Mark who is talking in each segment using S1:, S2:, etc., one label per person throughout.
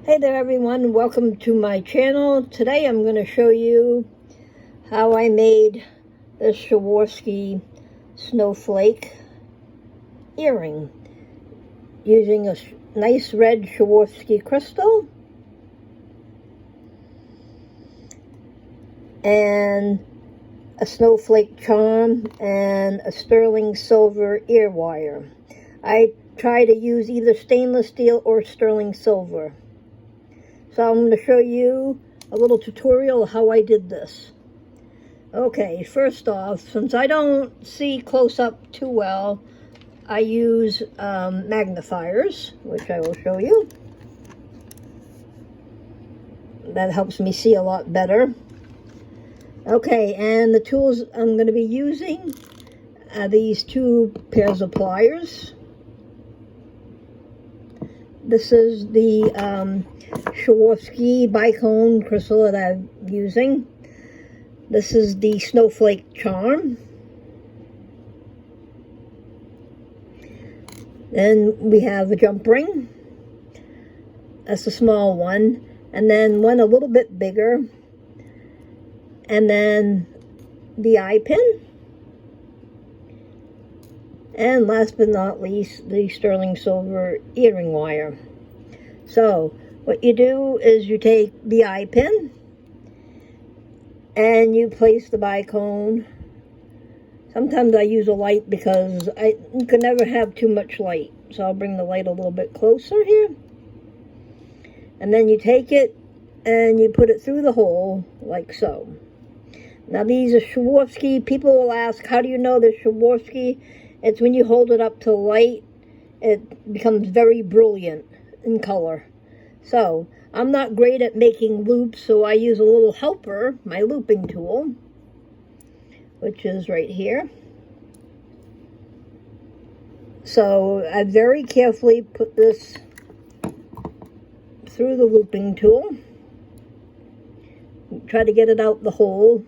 S1: Hey there everyone, welcome to my channel. Today I'm going to show you how I made this Swarovski snowflake earring using a nice red Swarovski crystal and a snowflake charm and a sterling silver ear wire. I try to use either stainless steel or sterling silver. So I'm going to show you a little tutorial of how I did this. Okay, first off, since I don't see close up too well, I use magnifiers, which I will show you. That helps me see a lot better. Okay, and the tools I'm going to be using are these two pairs of pliers. This is the Swarovski bicone crystal that I'm using. This is the snowflake charm. Then we have a jump ring. That's a small one. And then one a little bit bigger. And then the eye pin. And last but not least, the sterling silver earring wire. So, what you do is you take the eye pin and you place the bicone. Sometimes I use a light because you can never have too much light. So I'll bring the light a little bit closer here. And then you take it and you put it through the hole like so. Now these are Swarovski. People will ask, how do you know they're Swarovski? It's when you hold it up to light, it becomes very brilliant in color. So, I'm not great at making loops, so I use a little helper, my looping tool, which is right here. So, I very carefully put this through the looping tool. Try to get it out the hole,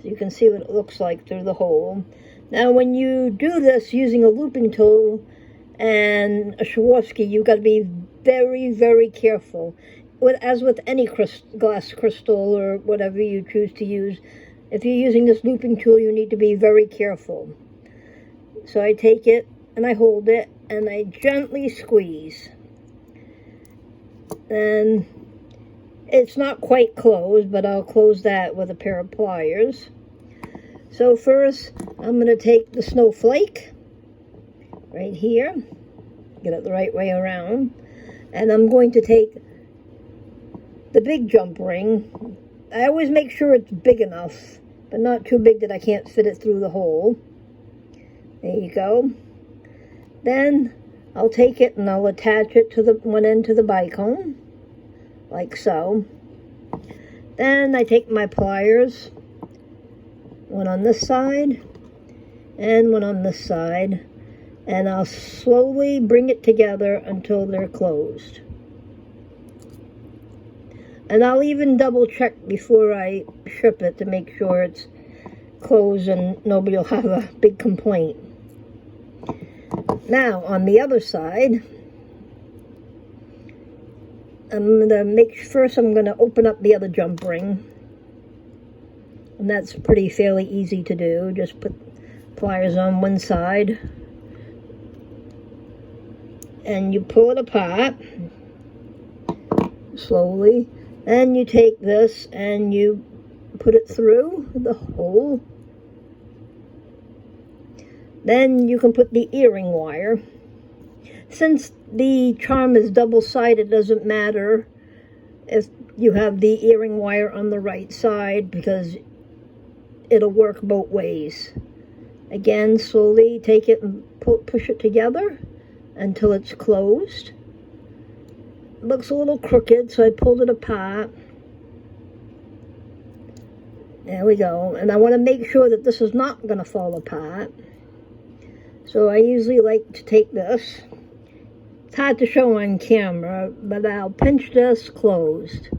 S1: so you can see what it looks like through the hole. Now, when you do this using a looping tool and a Swarovski, you've got to be very, very careful. As with any glass crystal or whatever you choose to use, if you're using this looping tool, you need to be very careful. So I take it and I hold it and I gently squeeze. And it's not quite closed, but I'll close that with a pair of pliers. So first, I'm going to take the snowflake right here, get it the right way around, and I'm going to take the big jump ring. I always make sure it's big enough, but not too big that I can't fit it through the hole. There you go. Then I'll take it and I'll attach it to the one end to the bicone, like so. Then I take my pliers, one on this side and one on this side, and I'll slowly bring it together until they're closed. And I'll even double check before I ship it to make sure it's closed and nobody will have a big complaint. Now on the other side, I'm going to open up the other jump ring. And that's fairly easy to do. Just put pliers on one side. And you pull it apart. Slowly. And you take this and you put it through the hole. Then you can put the earring wire. Since the charm is double-sided, it doesn't matter if you have the earring wire on the right side because it'll work both ways. Again, slowly take it and push it together until it's closed. It looks a little crooked, so I pulled it apart. There we go. And I want to make sure that this is not going to fall apart. So I usually like to take this. It's hard to show on camera, but I'll pinch this closed.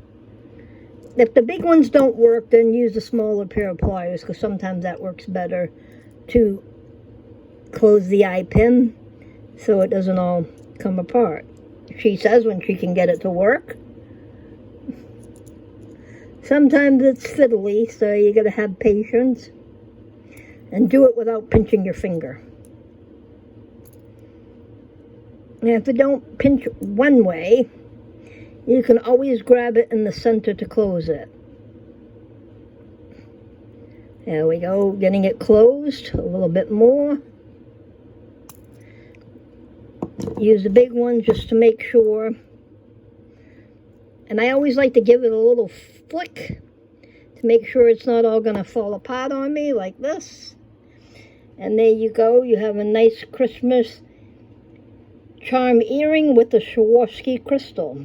S1: If the big ones don't work, then use a smaller pair of pliers, because sometimes that works better to close the eye pin so it doesn't all come apart. She says when she can get it to work. Sometimes it's fiddly, so you gotta have patience. And do it without pinching your finger. And if you don't pinch one way, you can always grab it in the center to close it. There we go, getting it closed a little bit more. Use the big one just to make sure. And I always like to give it a little flick to make sure it's not all going to fall apart on me like this. And there you go, you have a nice Christmas charm earring with the Swarovski crystal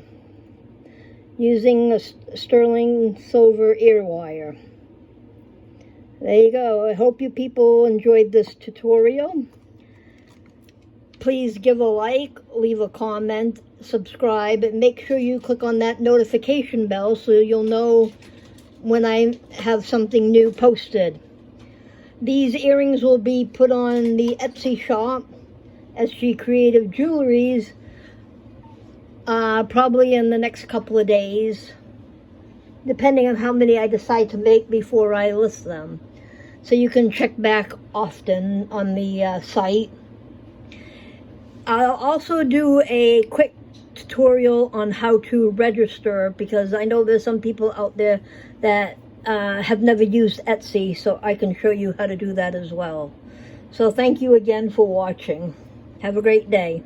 S1: using a sterling silver ear wire. There you go. I hope you people enjoyed this tutorial. Please give a like, leave a comment, subscribe, and make sure you click on that notification bell so you'll know when I have something new posted. These earrings will be put on the Etsy shop, SG Creative Jewelries, probably in the next couple of days, depending on how many I decide to make before I list them. So you can check back often on the site. I'll also do a quick tutorial on how to register, because I know there's some people out there that have never used Etsy, so I can show you how to do that as well. So thank you again for watching. Have a great day.